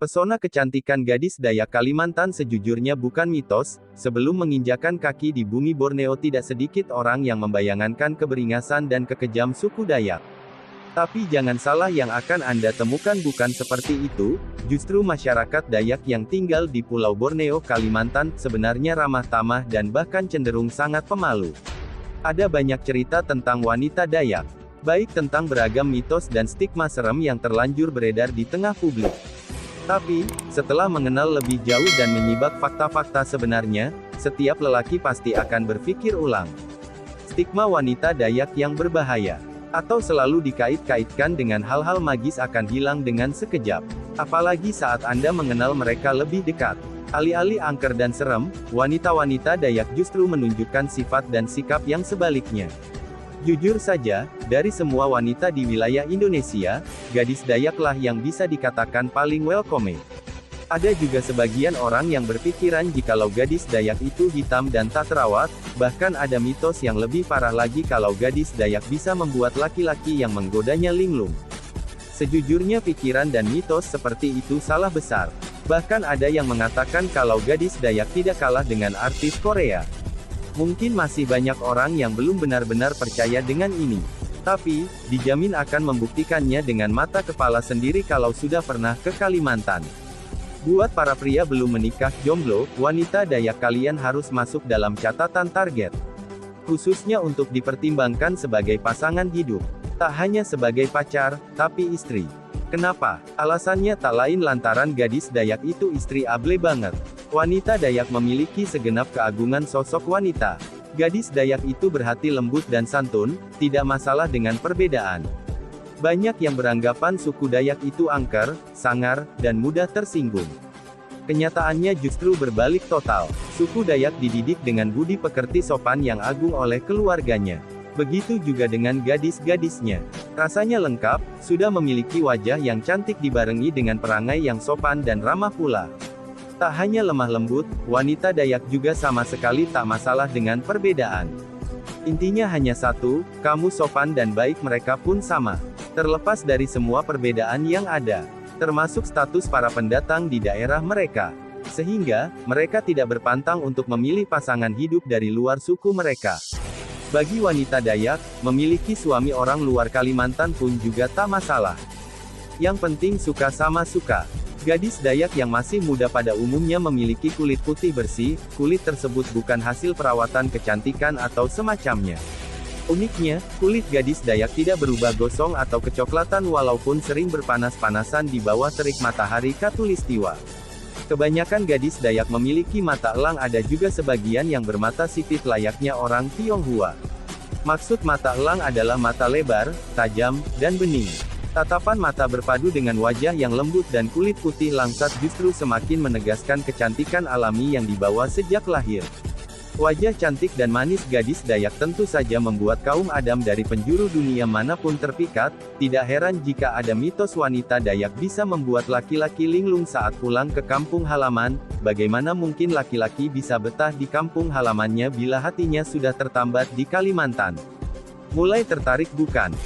Pesona kecantikan gadis Dayak Kalimantan sejujurnya bukan mitos. Sebelum menginjakan kaki di bumi Borneo tidak sedikit orang yang membayangkan keberingasan dan kekejam suku Dayak. Tapi jangan salah, yang akan Anda temukan bukan seperti itu. Justru masyarakat Dayak yang tinggal di Pulau Borneo, Kalimantan, sebenarnya ramah tamah dan bahkan cenderung sangat pemalu. Ada banyak cerita tentang wanita Dayak, baik tentang beragam mitos dan stigma serem yang terlanjur beredar di tengah publik. Tapi, setelah mengenal lebih jauh dan menyibak fakta-fakta sebenarnya, setiap lelaki pasti akan berpikir ulang. Stigma wanita Dayak yang berbahaya, atau selalu dikait-kaitkan dengan hal-hal magis akan hilang dengan sekejap. Apalagi saat Anda mengenal mereka lebih dekat. Alih-alih angker dan serem, wanita-wanita Dayak justru menunjukkan sifat dan sikap yang sebaliknya. Jujur saja, dari semua wanita di wilayah Indonesia, gadis Dayaklah yang bisa dikatakan paling welcome. Ada juga sebagian orang yang berpikiran jikalau gadis Dayak itu hitam dan tak terawat, bahkan ada mitos yang lebih parah lagi kalau gadis Dayak bisa membuat laki-laki yang menggodanya linglung. Sejujurnya pikiran dan mitos seperti itu salah besar. Bahkan ada yang mengatakan kalau gadis Dayak tidak kalah dengan artis Korea. Mungkin masih banyak orang yang belum benar-benar percaya dengan ini. Tapi, dijamin akan membuktikannya dengan mata kepala sendiri kalau sudah pernah ke Kalimantan. Buat para pria belum menikah, jomblo, wanita Dayak kalian harus masuk dalam catatan target. Khususnya untuk dipertimbangkan sebagai pasangan hidup. Tak hanya sebagai pacar, tapi istri. Kenapa? Alasannya tak lain lantaran gadis Dayak itu istri able banget. Wanita Dayak memiliki segenap keagungan sosok wanita. Gadis Dayak itu berhati lembut dan santun, tidak masalah dengan perbedaan. Banyak yang beranggapan suku Dayak itu angker, sangar, dan mudah tersinggung. Kenyataannya justru berbalik total. Suku Dayak dididik dengan budi pekerti sopan yang agung oleh keluarganya. Begitu juga dengan gadis-gadisnya. Rasanya lengkap, sudah memiliki wajah yang cantik dibarengi dengan perangai yang sopan dan ramah pula. Tak hanya lemah lembut, wanita Dayak juga sama sekali tak masalah dengan perbedaan. Intinya hanya satu, kamu sopan dan baik, mereka pun sama. Terlepas dari semua perbedaan yang ada, termasuk status para pendatang di daerah mereka. Sehingga, mereka tidak berpantang untuk memilih pasangan hidup dari luar suku mereka. Bagi wanita Dayak, memiliki suami orang luar Kalimantan pun juga tak masalah. Yang penting suka sama suka. Gadis Dayak yang masih muda pada umumnya memiliki kulit putih bersih. Kulit tersebut bukan hasil perawatan kecantikan atau semacamnya. Uniknya, kulit gadis Dayak tidak berubah gosong atau kecoklatan walaupun sering berpanas-panasan di bawah terik matahari khatulistiwa. Kebanyakan gadis Dayak memiliki mata elang, ada juga sebagian yang bermata sipit layaknya orang Tionghoa. Maksud mata elang adalah mata lebar, tajam, dan bening. Tatapan mata berpadu dengan wajah yang lembut dan kulit putih langsat justru semakin menegaskan kecantikan alami yang dibawa sejak lahir. Wajah cantik dan manis gadis Dayak tentu saja membuat kaum Adam dari penjuru dunia manapun terpikat. Tidak heran jika ada mitos wanita Dayak bisa membuat laki-laki linglung saat pulang ke kampung halaman. Bagaimana mungkin laki-laki bisa betah di kampung halamannya bila hatinya sudah tertambat di Kalimantan? Mulai tertarik bukan?